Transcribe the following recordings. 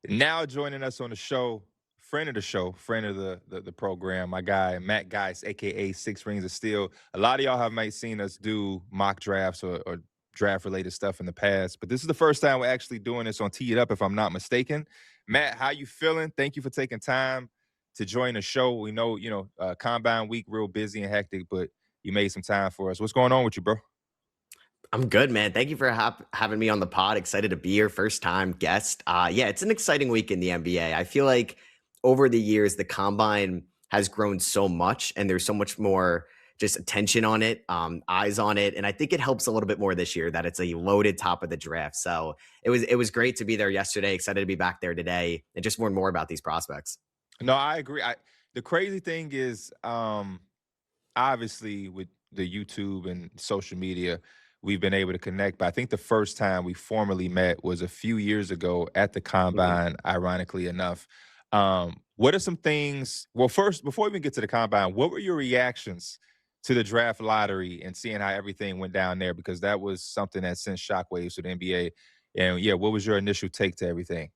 Now joining us on the show, friend of the show, friend of the program, my guy Matt Geist, aka Six Rings of Steel. A lot of y'all have might seen us do mock drafts or draft related stuff in the past, but this is the first time we're actually doing this on Tee It Up, if I'm not mistaken. Matt, how you feeling? Thank you for taking time to join the show. We know, Combine week, real busy and hectic, but you made some time for us. What's going on with you, bro? I'm good, man. Thank you for having me on the pod. Excited to be your first time guest. Yeah, it's an exciting week in the NBA. I feel like over the years, the combine has grown so much and there's so much more just attention on it, eyes on it. And I think it helps a little bit more this year that it's a loaded top of the draft. So it was great to be there yesterday. Excited to be back there today and just learn more about these prospects. No, I agree. The crazy thing is, obviously with the YouTube and social media, we've been able to connect. But I think the first time we formally met was a few years ago at the Mhm. combine, ironically enough. What are some things? Well, first, before we even get to the combine, what were your reactions to the draft lottery and seeing how everything went down there? Because that was something that sent shockwaves to the NBA. And yeah, what was your initial take to everything?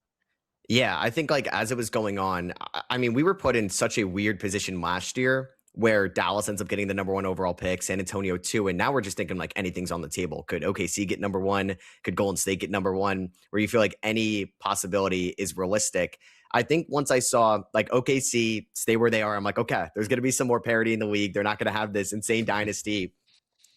Yeah, I think like as it was going on, I mean, we were put in such a weird position last year where Dallas ends up getting the number one overall pick, San Antonio too, and now we're just thinking like anything's on the table. Could OKC get number one? Could Golden State get number one? Where you feel like any possibility is realistic. I think once I saw like OKC stay where they are, I'm like, okay, there's going to be some more parity in the league. They're not going to have this insane dynasty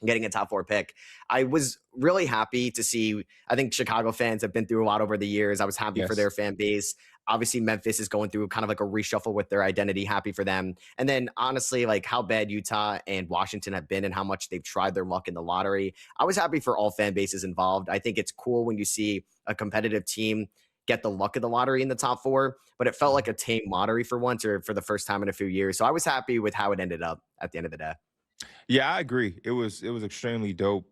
getting a top four pick. I was really happy to see. I think Chicago fans have been through a lot over the years. I was happy for Yes. their fan base. Obviously, Memphis is going through kind of like a reshuffle with their identity. Happy for them. And then honestly, like how bad Utah and Washington have been and how much they've tried their luck in the lottery. I was happy for all fan bases involved. I think it's cool when you see a competitive team get the luck of the lottery in the top four, but it felt like a tame lottery for once or for the first time in a few years. So I was happy with how it ended up at the end of the day. Yeah, I agree. It was extremely dope,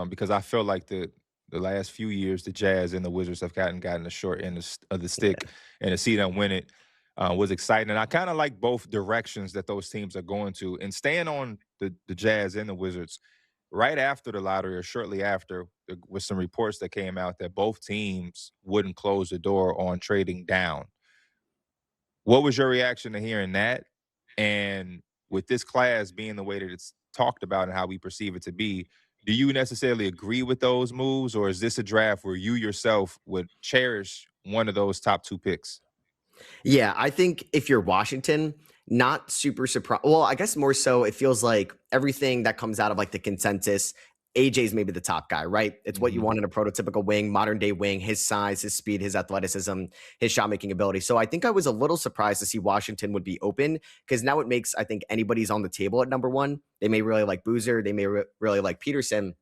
because I felt like the last few years the Jazz and the Wizards have gotten the short end of the stick, Yeah. and to see them win it was exciting. And I kind of like both directions that those teams are going to. And staying on the Jazz and the Wizards, right after the lottery or shortly after, there was some reports that came out that both teams wouldn't close the door on trading down. What was your reaction to hearing that? And with this class being the way that it's talked about and how we perceive it to be, do you necessarily agree with those moves, or is this a draft where you yourself would cherish one of those top two picks? Yeah, I think if you're Washington, not super surprised. Well, I guess more so, it feels like everything that comes out of like the consensus, AJ's maybe the top guy, right? It's what you Hmm. want in a prototypical wing, modern day wing, his size, his speed, his athleticism, his shot making ability. So I think I was a little surprised to see Washington would be open because now it makes, I think, anybody's on the table at number one. They may really like Boozer, they may really like Peterson.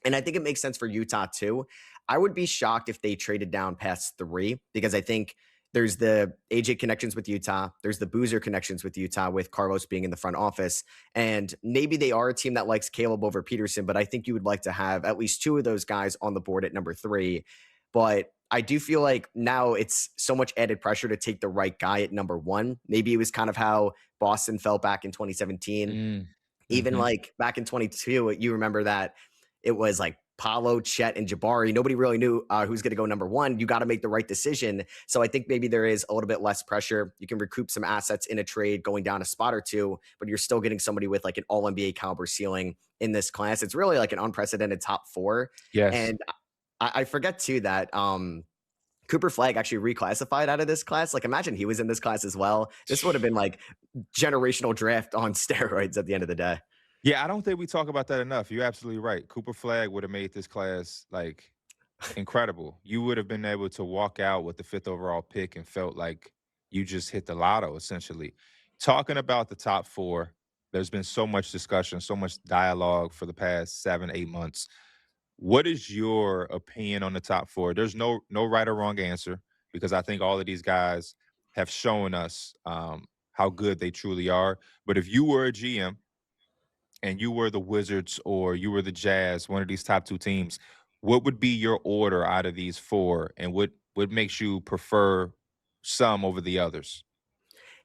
And I think it makes sense for Utah too. I would be shocked if they traded down past three because I think there's the AJ connections with Utah. There's the Boozer connections with Utah, with Carlos being in the front office. And maybe they are a team that likes Caleb over Peterson, but I think you would like to have at least two of those guys on the board at number three. But I do feel like now it's so much added pressure to take the right guy at number one. Maybe it was kind of how Boston felt back in 2017. Mm. Even Hmm. like back in 22, you remember that it was like Paolo, Chet, and Jabari. Nobody really knew who's going to go number one. You got to make the right decision. So I think maybe there is a little bit less pressure. You can recoup some assets in a trade going down a spot or two, but you're still getting somebody with like an all NBA caliber ceiling in this class. It's really like an unprecedented top four. Yes. And I forget too that Cooper Flag actually reclassified out of this class. Like, imagine he was in this class as well. This would have been like generational draft on steroids at the end of the day. Yeah, I don't think we talk about that enough. You're absolutely right. Cooper Flag would have made this class like incredible. You would have been able to walk out with the fifth overall pick and felt like you just hit the lotto, essentially. Talking about the top four, there's been so much discussion, so much dialogue for the past 7, 8 months. What is your opinion on the top four? There's no right or wrong answer because I think all of these guys have shown us how good they truly are. But if you were a GM and you were the Wizards or you were the Jazz, one of these top two teams, what would be your order out of these four, and what makes you prefer some over the others?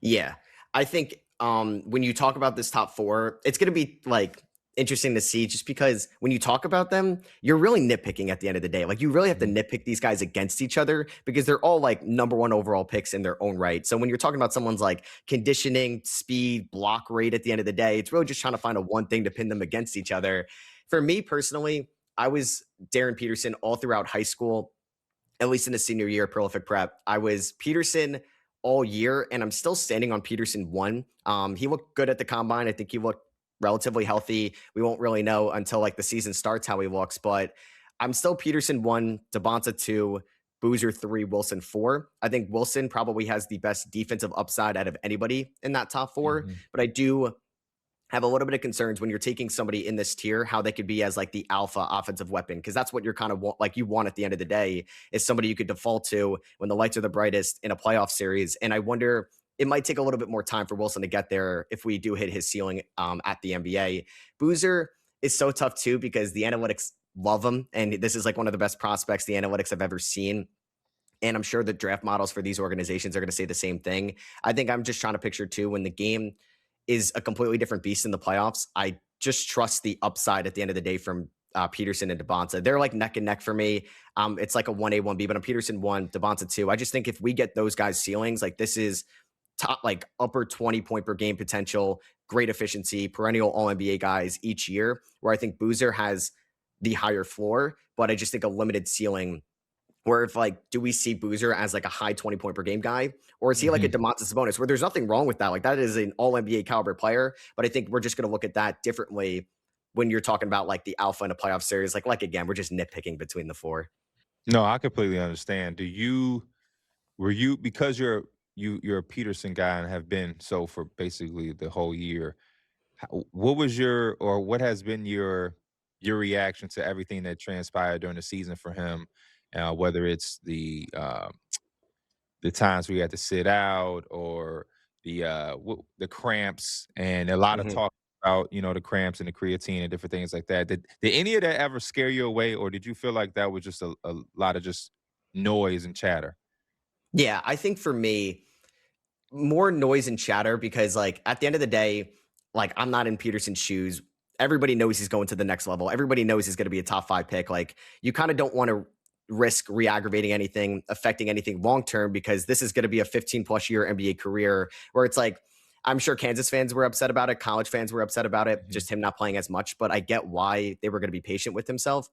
Yeah. I think when you talk about this top four, it's going to be like interesting to see just because when you talk about them, you're really nitpicking at the end of the day. Like you really have to Mhm. nitpick these guys against each other because they're all like number one overall picks in their own right. So when you're talking about someone's like conditioning, speed, block rate at the end of the day, it's really just trying to find a one thing to pin them against each other. For me personally, I was Darryn Peterson all throughout high school, at least in the senior year, prolific prep. I was Peterson all year, and I'm still standing on Peterson one. He looked good at the combine. I think he looked relatively healthy. We won't really know until like the season starts how he looks, but I'm still Peterson one, Devonta two, Boozer three, Wilson four. I think Wilson probably has the best defensive upside out of anybody in that top four, Mhm. but I do have a little bit of concerns when you're taking somebody in this tier, how they could be as like the alpha offensive weapon, because that's what you're kind of like you want at the end of the day is somebody you could default to when the lights are the brightest in a playoff series. And I wonder it might take a little bit more time for Wilson to get there if we do hit his ceiling at the NBA. Boozer is so tough too because the analytics love him, and this is like one of the best prospects the analytics have ever seen. And I'm sure the draft models for these organizations are going to say the same thing. I think I'm just trying to picture too when the game is a completely different beast in the playoffs. I just trust the upside at the end of the day from Peterson and Devonta. They're like neck and neck for me. It's like a 1A, 1B, but I'm Peterson 1, Devonta 2. I just think if we get those guys' ceilings, like this is top, like upper 20 point per game potential, great efficiency, perennial All NBA guys each year, where I think Boozer has the higher floor, but I just think a limited ceiling where if like, do we see Boozer as like a high 20 point per game guy? Or is he like a Mhm. Domantas Sabonis where there's nothing wrong with that? Like that is an all NBA caliber player. But I think we're just gonna look at that differently when you're talking about like the alpha in a playoff series. Like again, we're just nitpicking between the four. No, I completely understand. Do you were you because you're a Peterson guy and have been so for basically the whole year. What was your or what has been your reaction to everything that transpired during the season for him? Whether it's the times we had to sit out or the cramps and a lot of Mhm. talk about the cramps and the creatine and different things like that. Did any of that ever scare you away, or did you feel like that was just a lot of just noise and chatter? Yeah, I think for me, more noise and chatter because like at the end of the day, like I'm not in Peterson's shoes. Everybody knows he's going to the next level. Everybody knows he's going to be a top five pick. Like you kind of don't want to risk re-aggravating anything, affecting anything long term because this is going to be a 15 plus year NBA career where it's like I'm sure Kansas fans were upset about it, college fans were upset about it, Mhm, just him not playing as much. But I get why they were going to be patient with himself.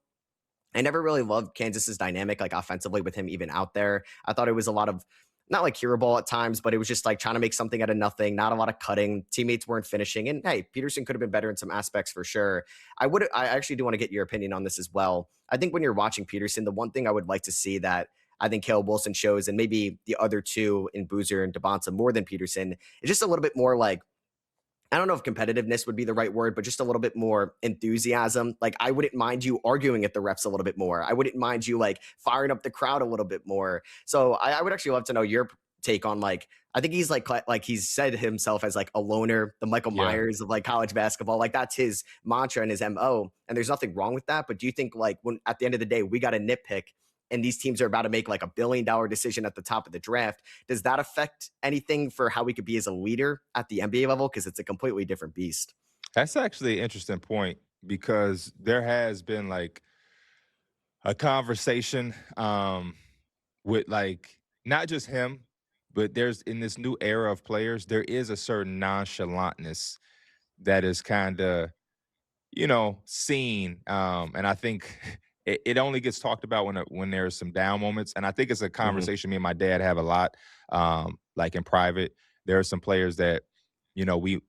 I never really loved Kansas's dynamic, like offensively with him even out there. I thought it was a lot of not like hero ball at times, but it was just like trying to make something out of nothing, not a lot of cutting. Teammates weren't finishing. And hey, Peterson could have been better in some aspects for sure. I actually do want to get your opinion on this as well. I think when you're watching Peterson, the one thing I would like to see that I think Caleb Wilson shows, and maybe the other two in Boozer and Devonta more than Peterson, is just a little bit more like I don't know if competitiveness would be the right word, but just a little bit more enthusiasm. Like I wouldn't mind you arguing at the refs a little bit more. I wouldn't mind you like firing up the crowd a little bit more. So I would actually love to know your take on like I think he's like he's said himself as like a loner, the Michael yeah. Myers of like college basketball. Like that's his mantra and his MO. And there's nothing wrong with that. But do you think like when at the end of the day we got a nitpick and these teams are about to make like $1 billion decision at the top of the draft? Does that affect anything for how we could be as a leader at the NBA level? Because it's a completely different beast. That's actually an interesting point because there has been like a conversation with like not just him, but there's in this new era of players, there is a certain nonchalantness that is kind of seen. And I think it only gets talked about when there's some down moments. And I think it's a Mhm. conversation me and my dad have a lot, like in private. There are some players that,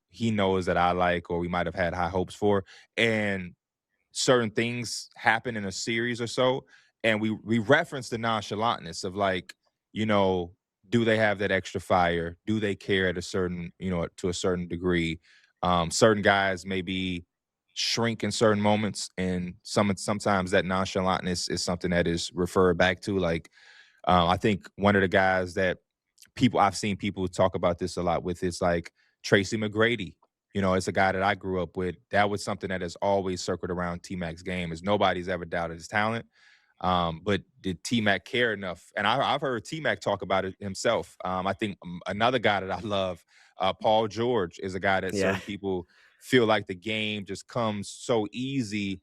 he knows that I like or we might have had high hopes for. And certain things happen in a series or so, and we reference the nonchalantness of like, you know, do they have that extra fire? Do they care at a certain, to a certain degree? Certain guys maybe shrink in certain moments, and sometimes that nonchalantness is something that is referred back to. Like, I think one of the guys that I've seen people talk about this a lot with is like Tracy McGrady. It's a guy that I grew up with. That was something that has always circled around T Mac's game, is nobody's ever doubted his talent. But did T Mac care enough? And I've heard T Mac talk about it himself. I think another guy that I love, Paul George, is a guy that Yeah. certain people feel like the game just comes so easy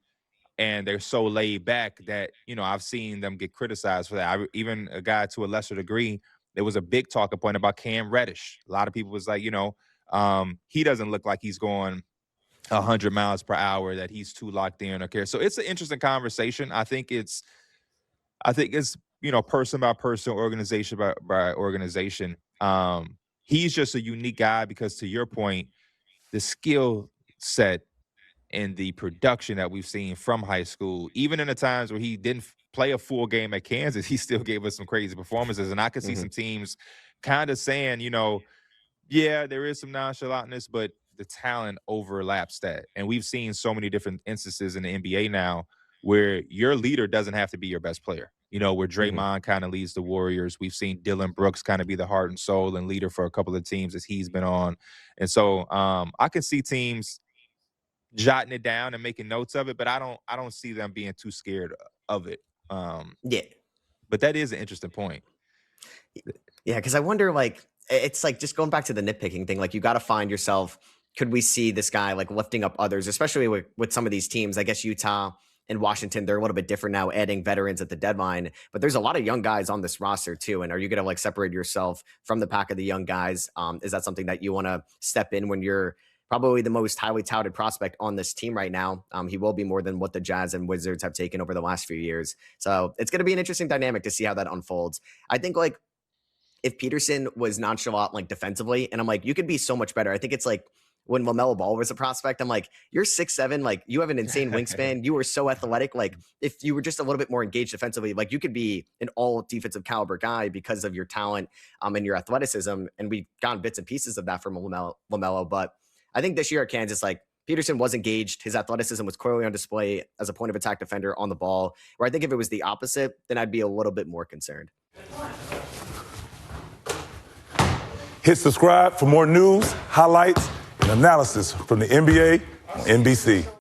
and they're so laid back that, I've seen them get criticized for that. Even a guy to a lesser degree, there was a big talking point about Cam Reddish. A lot of people was like, he doesn't look like he's going 100 miles per hour, that he's too locked in or care. So it's an interesting conversation. I think it's person by person, organization by organization. He's just a unique guy because, to your point, the skill set and the production that we've seen from high school, even in the times where he didn't play a full game at Kansas, he still gave us some crazy performances. And I could see some teams kind of saying, yeah, there is some nonchalantness, but the talent overlaps that. And we've seen so many different instances in the NBA now where your leader doesn't have to be your best player. Where Draymond kind of leads the Warriors. We've seen Dylan Brooks kind of be the heart and soul and leader for a couple of teams as he's been on. And so I can see teams jotting it down and making notes of it, but I don't see them being too scared of it. Yeah. But that is an interesting point. Yeah, because I wonder, it's like just going back to the nitpicking thing, you got to find yourself, could we see this guy lifting up others, especially with some of these teams? I guess Utah and Washington, they're a little bit different now, adding veterans at the deadline, but there's a lot of young guys on this roster too. And are you going to separate yourself from the pack of the young guys? Is that something that you want to step in when you're probably the most highly touted prospect on this team right now? He will be more than what the Jazz and Wizards have taken over the last few years. So it's going to be an interesting dynamic to see how that unfolds. I think if Peterson was nonchalant defensively, and I'm you could be so much better. I think it's when LaMelo Ball was a prospect, I'm you're 6'7", you have an insane wingspan. You are so athletic. If you were just a little bit more engaged defensively, you could be an all defensive caliber guy because of your talent and your athleticism. And we've gotten bits and pieces of that from LaMelo. But I think this year at Kansas, Peterson was engaged. His athleticism was clearly on display as a point of attack defender on the ball, where I think if it was the opposite, then I'd be a little bit more concerned. Hit subscribe for more news, highlights, and analysis from the NBA on NBC.